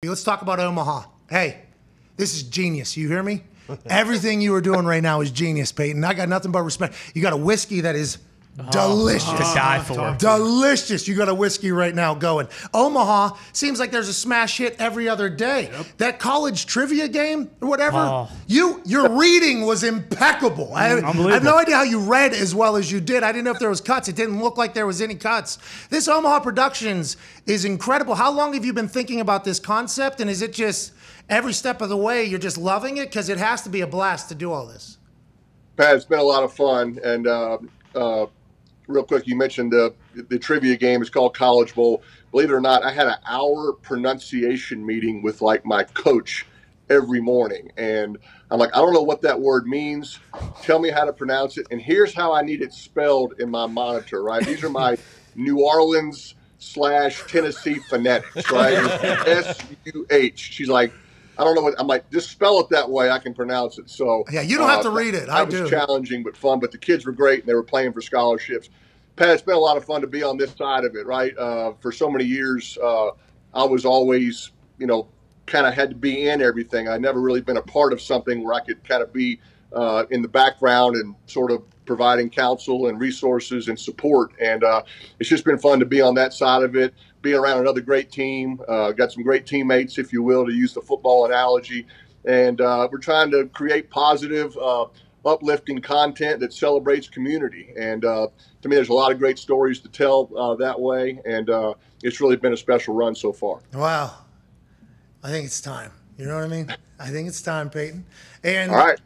Let's talk about Omaha. Hey, this is genius. You hear me? Everything you are doing right now is genius, Peyton. I got nothing but respect. You got a whiskey that is delicious. To die for. Delicious. You got a whiskey right now going. Omaha seems like there's a smash hit every other day. Yep. That college trivia game or whatever, your reading was impeccable. I have no idea how you read as well as you did. I didn't know if there was cuts. It didn't look like there was any cuts. This Omaha Productions is incredible. How long have you been thinking about this concept? And is it just every step of the way you're just loving it? Because it has to be a blast to do all this. Pat, it's been a lot of fun. And real quick, you mentioned the trivia game. It's called College Bowl. Believe it or not, I had an hour pronunciation meeting with like my coach every morning. And I'm like, I don't know what that word means. Tell me how to pronounce it. And here's how I need it spelled in my monitor, right? These are my New Orleans / Tennessee phonetics, right? S-U-H. She's like, I don't know what, I'm like, just spell it that way, I can pronounce it. So yeah, you don't have to read it. That was challenging but fun, but the kids were great and they were playing for scholarships. Pat, it's been a lot of fun to be on this side of it, right? For so many years, I was always, kind of had to be in everything. I never really been a part of something where I could kind of be in the background and sort of providing counsel and resources and support. And it's just been fun to be on that side of it, being around another great team. Got some great teammates, if you will, to use the football analogy. And we're trying to create positive, uplifting content that celebrates community. And to me, there's a lot of great stories to tell that way. And it's really been a special run so far. Wow. I think it's time. You know what I mean? I think it's time, Peyton. And, all right.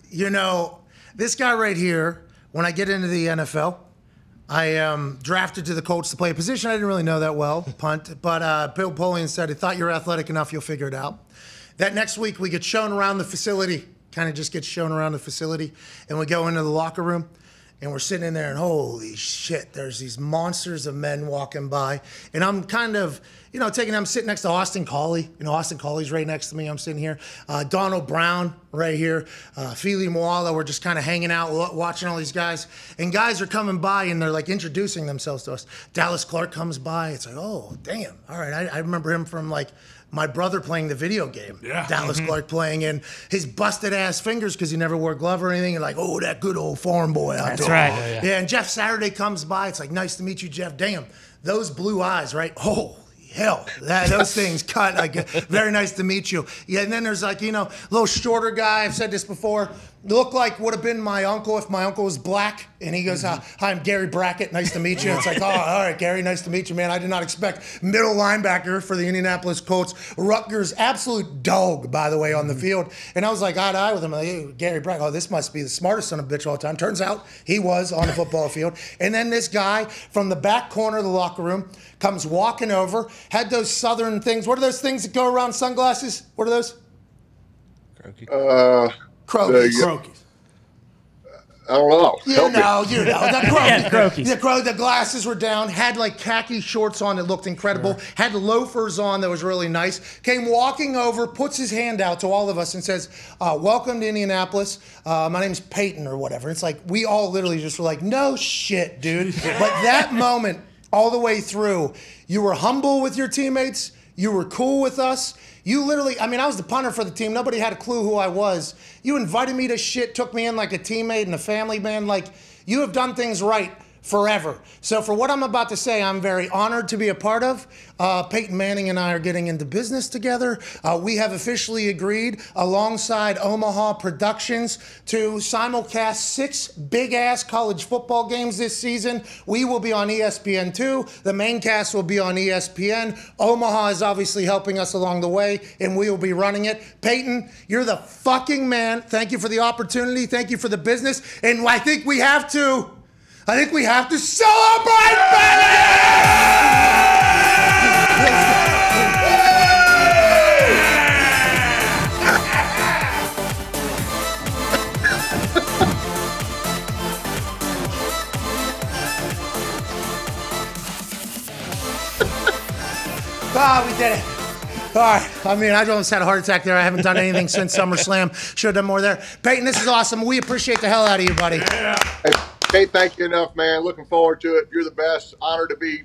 This guy right here, when I get into the NFL, I am drafted to the Colts to play a position I didn't really know that well, punt. But Bill Polian said, I thought you were athletic enough, you'll figure it out. That next week, we get shown around the facility, kind of just gets shown around the facility, and we go into the locker room, and we're sitting in there, and holy shit, there's these monsters of men walking by. And I'm kind of, I'm sitting next to Austin Collie. Austin Collie's right next to me. I'm sitting here. Donald Brown right here. Fili Moala. We're just kind of hanging out, watching all these guys. And guys are coming by, and they're like introducing themselves to us. Dallas Clark comes by. It's like, oh, damn. All right. I remember him from like my brother playing the video game. Yeah. Dallas Clark playing in his busted ass fingers because he never wore a glove or anything. And like, oh, that good old farm boy out there. That's right. Yeah, and Jeff Saturday comes by. It's like, nice to meet you, Jeff. Damn, those blue eyes, right? Oh, hell, those things cut. Like, very nice to meet you. Yeah, and then there's like, a little shorter guy. I've said this before. Looked like would have been my uncle if my uncle was black. And he goes, hi, I'm Gary Brackett. Nice to meet you. It's like, oh, all right, Gary, nice to meet you, man. I did not expect middle linebacker for the Indianapolis Colts. Rutgers, absolute dog, by the way, on the field. And I was like, eye to eye with him. Like, hey, Gary Brackett, oh, this must be the smartest son of a bitch all the time. Turns out he was on the football field. And then this guy from the back corner of the locker room comes walking over, had those southern things. What are those things that go around sunglasses? What are those? Croakies. I don't know. You know. The croakies. Croakies. The glasses were down, had like khaki shorts on that looked incredible, had loafers on that was really nice, came walking over, puts his hand out to all of us and says, welcome to Indianapolis. My name's Peyton or whatever. It's like, we all literally just were like, no shit, dude. But that moment, all the way through, you were humble with your teammates. You were cool with us. You literally, I was the punter for the team. Nobody had a clue who I was. You invited me to shit, took me in like a teammate and a family man. Like, you have done things right forever. So for what I'm about to say, I'm very honored to be a part of. Peyton Manning and I are getting into business together. We have officially agreed, alongside Omaha Productions, to simulcast 6 big-ass college football games this season. We will be on ESPN2. The main cast will be on ESPN. Omaha is obviously helping us along the way, and we will be running it. Peyton, you're the fucking man. Thank you for the opportunity. Thank you for the business. And I think we have to celebrate we did it. All right. I almost had a heart attack there. I haven't done anything since SummerSlam. Should have done more there. Peyton, this is awesome. We appreciate the hell out of you, buddy. Yeah. Hey, can't thank you enough, man. Looking forward to it. You're the best. Honored to be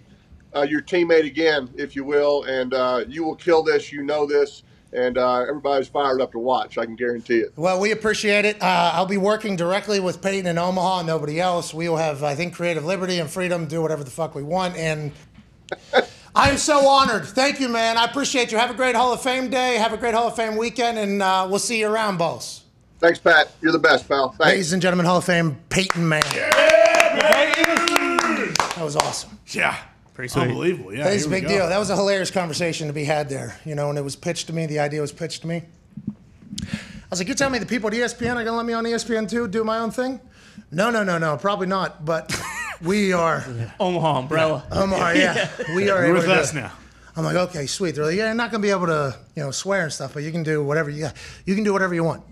your teammate again, if you will. And you will kill this. You know this. and everybody's fired up to watch. I can guarantee it. Well, we appreciate it. I'll be working directly with Peyton in Omaha and nobody else. We will have, I think, creative liberty and freedom to do whatever the fuck we want. And I am so honored. Thank you, man. I appreciate you. Have a great Hall of Fame day. Have a great Hall of Fame weekend, and we'll see you around, boss. Thanks, Pat. You're the best, pal. Thanks. Ladies and gentlemen, Hall of Fame, Peyton Manning. Yeah, That was awesome. yeah. Pretty sweet. Unbelievable. Yeah, That's a big deal. That was a hilarious conversation to be had there. You know, when it was pitched to me, the idea was pitched to me. I was like, you're telling me the people at ESPN are going to let me on ESPN too, do my own thing? No, probably not. But we are. Omaha umbrella. Omaha, yeah. We are You're able with to us now. I'm like, okay, sweet. They're like, yeah, you're not going to be able to, swear and stuff, but you can do whatever you can do whatever you want.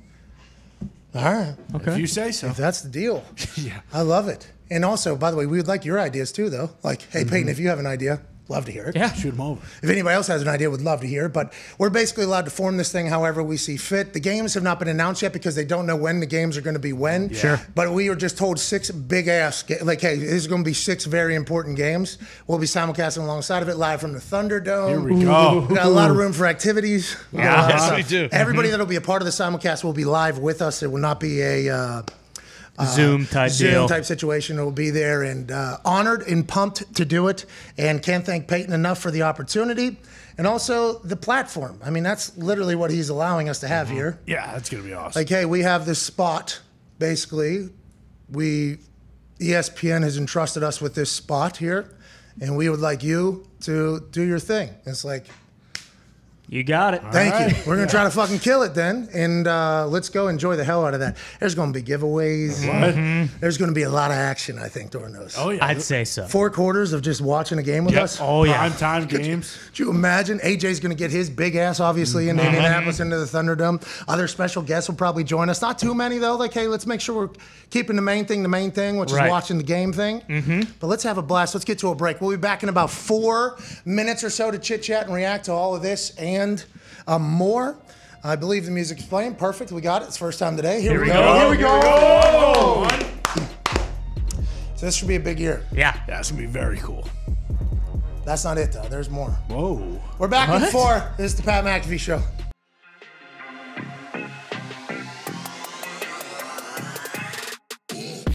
All right. Okay. If you say so. If that's the deal. Yeah. I love it. And also, by the way, we would like your ideas too, though. Like, hey, Peyton, if you have an idea, love to hear it. Yeah. Shoot them over. If anybody else has an idea, would love to hear it. But we're basically allowed to form this thing however we see fit. The games have not been announced yet because they don't know when the games are going to be when. Yeah. Sure. But we were just told 6 big-ass, like, hey, this is going to be 6 very important games. We'll be simulcasting alongside of it live from the Thunderdome. Here we go. We got a lot of room for activities. Yeah. Yes, we do. Everybody that'll be a part of the simulcast will be live with us. It will not be a Zoom type deal. type situation. It will be there, and honored and pumped to do it, and can't thank Peyton enough for the opportunity and also the platform. I mean, that's literally what he's allowing us to have here. Yeah, that's going to be awesome. Like, hey, we have this spot, basically. ESPN has entrusted us with this spot here, and we would like you to do your thing. It's like, You got it. thank you. We're going to try to fucking kill it then, and let's go enjoy the hell out of that. There's going to be giveaways. There's going to be a lot of action, I think, during those. Oh, yeah. I'd say so. 4 quarters of just watching a game with us. Oh, yeah. Prime time games. Could you imagine? AJ's going to get his big ass, obviously, into Indianapolis, into the Thunderdome. Other special guests will probably join us. Not too many, though. Like, hey, let's make sure we're keeping the main thing, which is watching the game thing. But let's have a blast. Let's get to a break. We'll be back in about 4 minutes or so to chit-chat and react to all of this and more. I believe the music's playing. Perfect. We got it. It's first time today. Here we go. Here we go. So this should be a big year. Yeah. That's going to be very cool. That's not it, though. There's more. Whoa. We're back in 4. This is the Pat McAfee Show.